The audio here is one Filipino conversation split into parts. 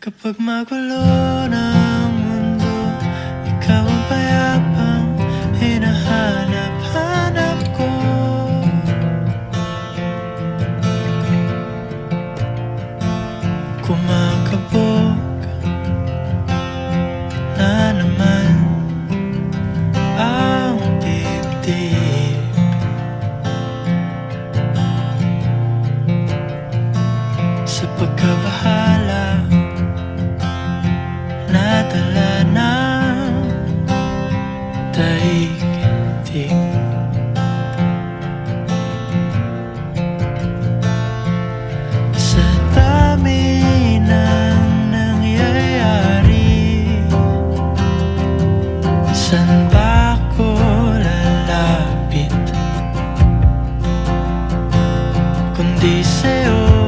Kapag magulo ng mundo, ikaw ang payapang hinahanap-hanap ko. Kumakabog na naman ang dibdib. Sa pagkabahala nadala ng daigdig. Sa dami ng nangyayari, saan ba ako lalapit kundi sa'yo?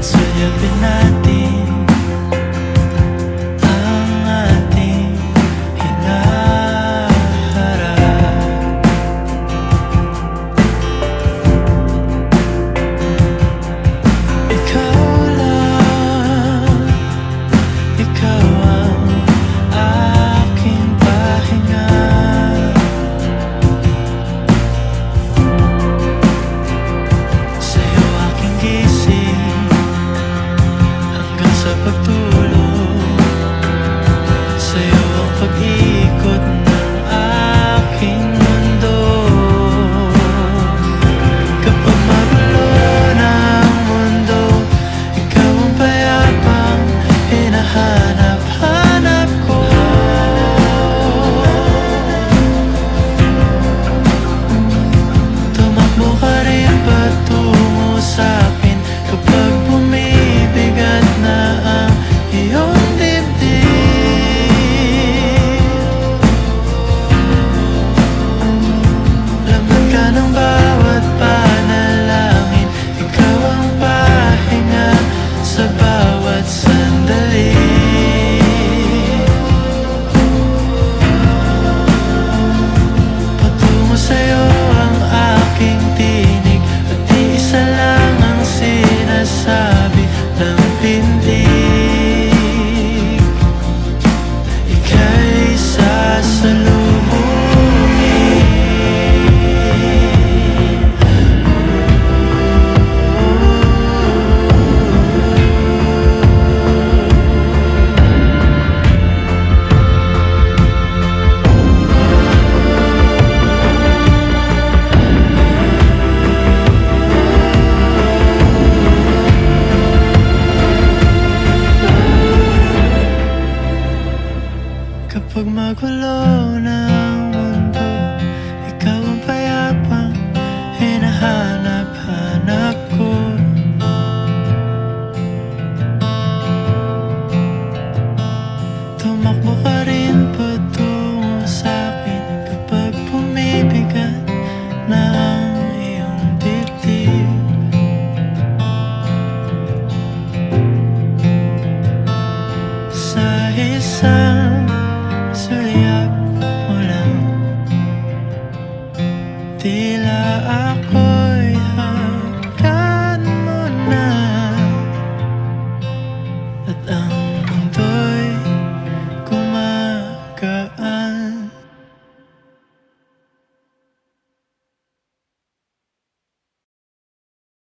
Sayapin natin ang ating hinaharap. Ikaw lang, ikaw ang aking pahinga. Sa'yo aking gising sa pagtulog, sa'yo ang pag-ikot ng aking mundo. Kapag magulo ng mundo, ikaw ang payapang hinahanap-hanap ko. Tumakbo ka rin patungo sa'kin kapag bumibigat na ang iyong dibdib. Laman ka ng bawat panalangin, ikaw ang pahinga sa bawat sandali. Patungo sa'yo ang aking tinig, at iisa lang ang sinasabi ng pindig. Ika'y sasalubungin. Kapag magulo ng mundo, ikaw ang payapang hinahanap-hanap ko. Tumakbo ka rin patungo sa'kin kapag bumibigat na ang iyong dibdib. Sa isang sulyap mo lang, tila ako'y hagkan mo na, at ang mundo'y kumakas.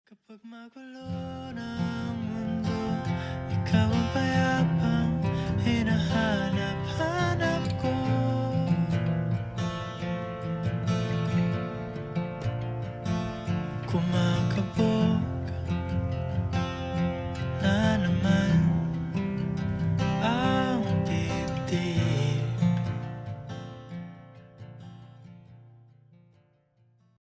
Kapag magulo ng mundo, ikaw ang payapang hinahanap-hanap ko. Kuma